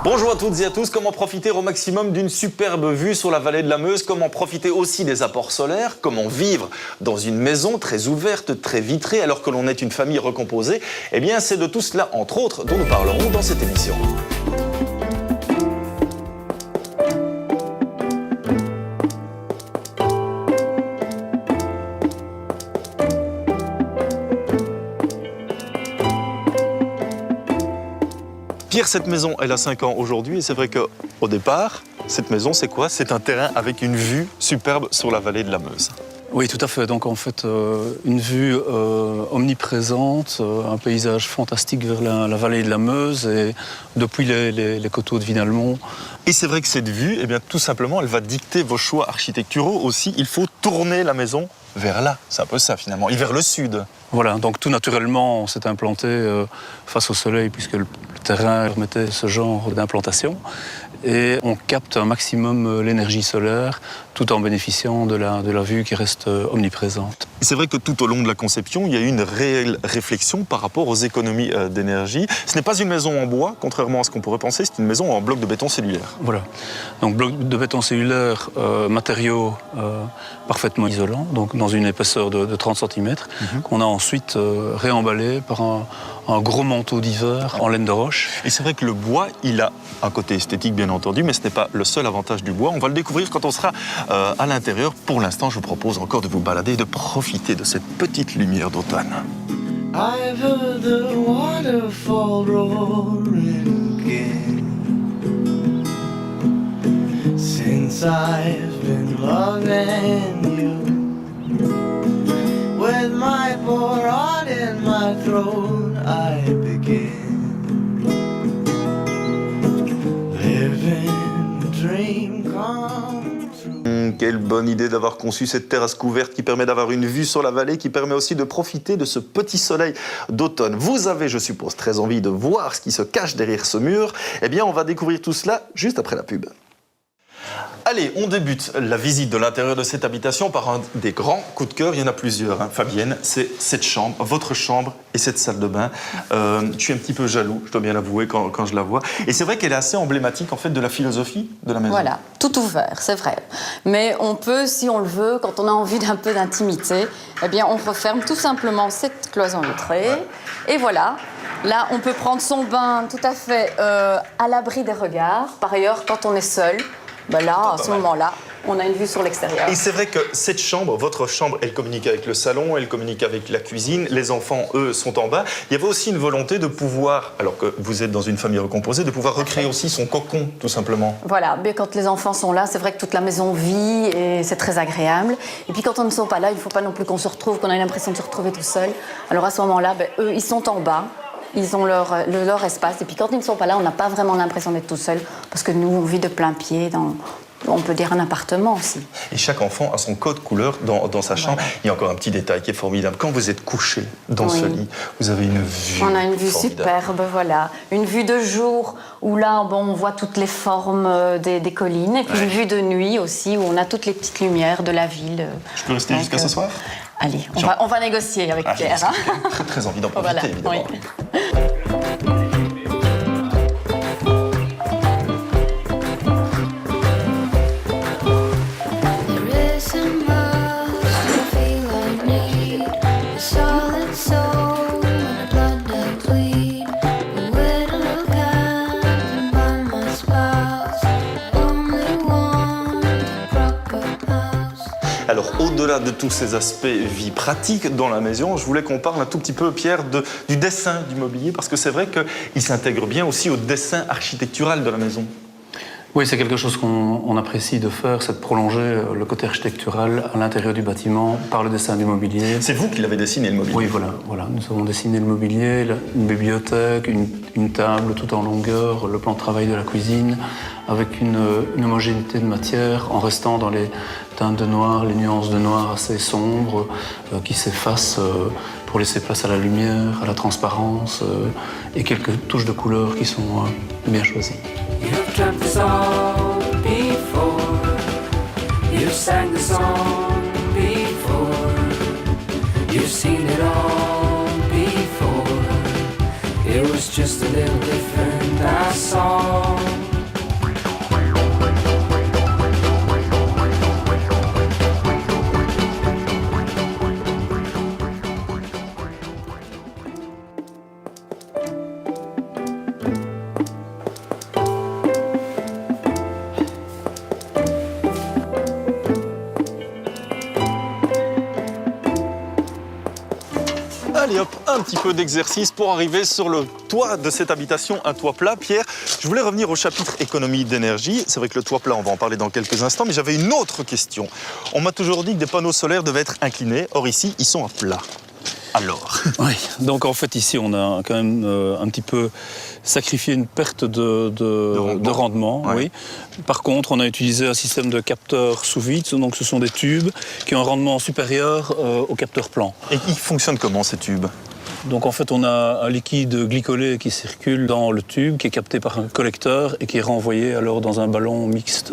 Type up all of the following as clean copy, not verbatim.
Bonjour à toutes et à tous, comment profiter au maximum d'une superbe vue sur la vallée de la Meuse, comment profiter aussi des apports solaires, comment vivre dans une maison très ouverte, très vitrée alors que l'on est une famille recomposée. Eh bien c'est de tout cela entre autres dont nous parlerons dans cette émission. Pierre, cette maison, elle a 5 ans aujourd'hui et c'est vrai qu'au départ, cette maison, c'est quoi? C'est un terrain avec une vue superbe sur la vallée de la Meuse. Oui, tout à fait. Donc en fait, une vue omniprésente, un paysage fantastique vers la vallée de la Meuse et depuis les coteaux de Vinalmont. Et c'est vrai que cette vue, eh bien, tout simplement, elle va dicter vos choix architecturaux aussi. Il faut tourner la maison vers là, c'est un peu ça finalement, et vers le sud. Voilà, donc tout naturellement, on s'est implanté face au soleil puisque le terrain permettait ce genre d'implantation. Et on capte un maximum l'énergie solaire tout en bénéficiant de la vue qui reste omniprésente. Et c'est vrai que tout au long de la conception, il y a eu une réelle réflexion par rapport aux économies d'énergie. Ce n'est pas une maison en bois, contrairement à ce qu'on pourrait penser, c'est une maison en bloc de béton cellulaire. Voilà, donc bloc de béton cellulaire, matériau parfaitement isolant, donc dans une épaisseur de 30 cm, qu'on a ensuite réemballé par un gros manteau d'hiver en laine de roche. Et c'est vrai que le bois, il a un côté esthétique bien entendu, mais ce n'est pas le seul avantage du bois. On va le découvrir quand on sera à l'intérieur. Pour l'instant, je vous propose encore de vous balader et de profiter de cette petite lumière d'automne. I've heard the waterfall roaring again since I've been loving you. With my poor heart in my throat, I begin living a dream come true. Quelle bonne idée d'avoir conçu cette terrasse couverte qui permet d'avoir une vue sur la vallée, qui permet aussi de profiter de ce petit soleil d'automne. Vous avez, je suppose, très envie de voir ce qui se cache derrière ce mur. Eh bien, on va découvrir tout cela juste après la pub. Allez, on débute la visite de l'intérieur de cette habitation par un des grands coups de cœur. Il y en a plusieurs, hein. Fabienne, c'est cette chambre, votre chambre et cette salle de bain. Je suis un petit peu jaloux, je dois bien l'avouer, quand je la vois. Et c'est vrai qu'elle est assez emblématique en fait de la philosophie de la maison. Voilà, tout ouvert, c'est vrai. Mais on peut, si on le veut, quand on a envie d'un peu d'intimité, eh bien on referme tout simplement cette cloison vitrée. Et voilà, là on peut prendre son bain tout à fait à l'abri des regards. Par ailleurs, quand on est seul, ben là, à ce moment-là, on a une vue sur l'extérieur. Et c'est vrai que cette chambre, votre chambre, elle communique avec le salon, elle communique avec la cuisine. Les enfants, eux, sont en bas. Il y avait aussi une volonté de pouvoir, alors que vous êtes dans une famille recomposée, de pouvoir recréer aussi son cocon, tout simplement. Voilà, mais quand les enfants sont là, c'est vrai que toute la maison vit et c'est très agréable. Et puis quand on ne sont pas là, il ne faut pas non plus qu'on se retrouve, qu'on ait l'impression de se retrouver tout seul. Alors à ce moment-là, ben, eux, ils sont en bas. Ils ont leur espace. Et puis quand ils ne sont pas là, on n'a pas vraiment l'impression d'être tout seul. Parce que nous, on vit de plein pied dans, on peut dire, un appartement aussi. Et chaque enfant a son code couleur dans sa chambre. Voilà. Il y a encore un petit détail qui est formidable. Quand vous êtes couché dans ce lit, vous avez une vue. On a une vue formidable. superbe, voilà. Une vue de jour où là, bon, on voit toutes les formes des collines. Et puis une vue de nuit aussi où on a toutes les petites lumières de la ville. Je peux rester jusqu'à ce soir? Allez, on va négocier avec Pierre. J'ai très très envie d'en profiter, voilà, évidemment. Oui. Alors, au-delà de tous ces aspects vie pratique dans la maison, je voulais qu'on parle un tout petit peu, Pierre, du dessin du mobilier, parce que c'est vrai qu'il s'intègre bien aussi au dessin architectural de la maison. Oui, c'est quelque chose qu'on apprécie de faire, c'est de prolonger le côté architectural à l'intérieur du bâtiment par le dessin du mobilier. C'est vous qui l'avez dessiné, le mobilier? Oui, voilà. Nous avons dessiné le mobilier, une bibliothèque, une table tout en longueur, le plan de travail de la cuisine, avec une homogénéité de matière, en restant dans les teintes de noir, les nuances de noir assez sombres, qui s'effacent pour laisser place à la lumière, à la transparence, et quelques touches de couleurs qui sont bien choisies. You've dreamt the song before. You've sang the song before. You've seen it all before. It was just a little different, that song. hop, un petit peu d'exercice pour arriver sur le toit de cette habitation, un toit plat. Pierre, je voulais revenir au chapitre économie d'énergie. C'est vrai que le toit plat, on va en parler dans quelques instants, mais j'avais une autre question. On m'a toujours dit que des panneaux solaires devaient être inclinés. Or ici, ils sont à plat. Alors Oui, donc en fait ici on a quand même un petit peu sacrifié une perte de rendement. Ouais. Oui. Par contre, on a utilisé un système de capteurs sous vide, donc ce sont des tubes qui ont un rendement supérieur au capteur plan. Et ils fonctionnent comment ces tubes? Donc en fait on a un liquide glycolé qui circule dans le tube, qui est capté par un collecteur et qui est renvoyé alors dans un ballon mixte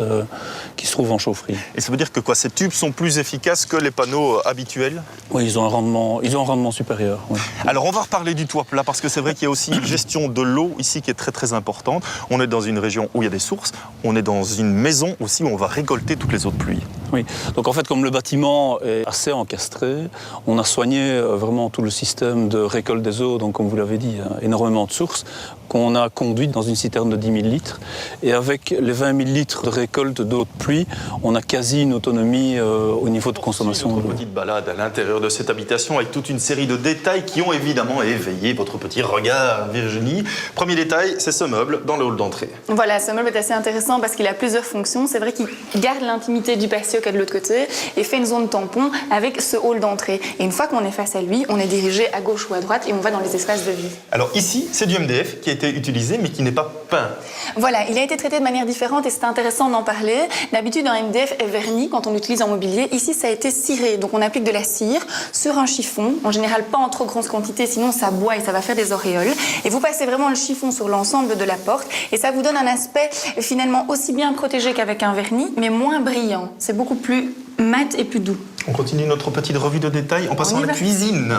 qui se trouve en chaufferie. Et ça veut dire que quoi, ces tubes sont plus efficaces que les panneaux habituels? Oui, ils ont un rendement supérieur. Oui. Alors on va reparler du toit plat parce que c'est vrai qu'il y a aussi une gestion de l'eau ici qui est très très importante. On est dans une région où il y a des sources, on est dans une maison aussi où on va récolter toutes les eaux de pluie. Oui, donc en fait comme le bâtiment est assez encastré, on a soigné vraiment tout le système de récolte des eaux, donc comme vous l'avez dit, énormément de sources, qu'on a conduites dans une citerne de 10 000 litres. Et avec les 20 000 litres de récolte d'eau de pluie, on a quasi une autonomie au niveau de consommation Notre d'eau. petite balade à l'intérieur de cette habitation avec toute une série de détails qui ont évidemment éveillé votre petit regard, Virginie. Premier détail, c'est ce meuble dans le hall d'entrée. Voilà, ce meuble est assez intéressant parce qu'il a plusieurs fonctions. C'est vrai qu'il garde l'intimité du patio qui est de l'autre côté et fait une zone tampon avec ce hall d'entrée. Et une fois qu'on est face à lui, on est dirigé à gauche ou à droite et on va dans les espaces de vie. Alors ici, c'est du MDF qui a été utilisé mais qui n'est pas peint. Voilà, il a été traité de manière différente et c'est intéressant d'en parler. D'habitude, un MDF est verni quand on l'utilise en mobilier. Ici, ça a été ciré. Donc on applique de la cire sur un chiffon. En général, pas en trop grosse quantité, sinon ça boit et ça va faire des auréoles. Et vous passez vraiment le chiffon sur l'ensemble de la porte et ça vous donne un aspect finalement aussi bien protégé qu'avec un vernis, mais moins brillant. C'est beaucoup plus mat et plus doux. On continue notre petite revue de détails en passant On y à la va. cuisine.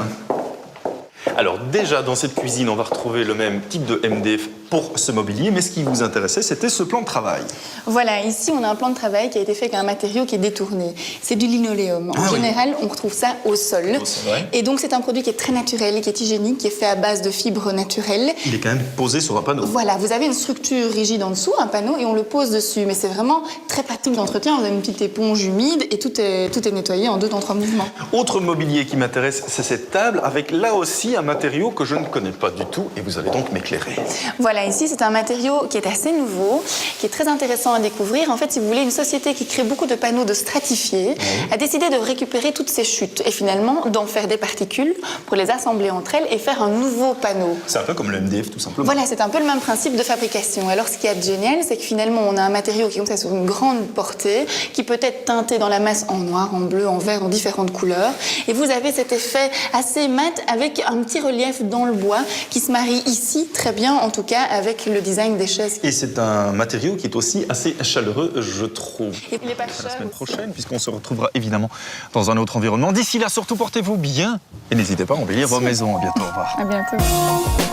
Alors déjà dans cette cuisine, on va retrouver le même type de MDF pour ce mobilier, mais ce qui vous intéressait, c'était ce plan de travail. Voilà, ici on a un plan de travail qui a été fait avec un matériau qui est détourné. C'est du linoléum. En général, on retrouve ça au sol. C'est vrai. Et donc c'est un produit qui est très naturel, qui est hygiénique, qui est fait à base de fibres naturelles. Il est quand même posé sur un panneau. Voilà, vous avez une structure rigide en dessous, un panneau, et on le pose dessus. Mais c'est vraiment très pratique d'entretien. Vous avez une petite éponge humide et tout est nettoyé en 2 dans 3 mouvements. Autre mobilier qui m'intéresse, c'est cette table avec là aussi un matériau que je ne connais pas du tout et vous allez donc m'éclairer. Voilà, ici c'est un matériau qui est assez nouveau, qui est très intéressant à découvrir. En fait, si vous voulez, une société qui crée beaucoup de panneaux de stratifiés a décidé de récupérer toutes ces chutes et finalement d'en faire des particules pour les assembler entre elles et faire un nouveau panneau. C'est un peu comme le MDF tout simplement. Voilà, c'est un peu le même principe de fabrication. Alors, ce qui est génial, c'est que finalement, on a un matériau qui est comme ça sur une grande portée, qui peut être teinté dans la masse en noir, en bleu, en vert, en différentes couleurs. Et vous avez cet effet assez mat avec un petit relief dans le bois qui se marie ici très bien, en tout cas, avec le design des chaises. Et c'est un matériau qui est aussi assez chaleureux, je trouve. Et il est pas À la cher semaine aussi. prochaine, puisqu'on se retrouvera évidemment dans un autre environnement. D'ici là, surtout portez-vous bien et n'hésitez pas à embellir vos maisons. À bientôt, au revoir. À bientôt.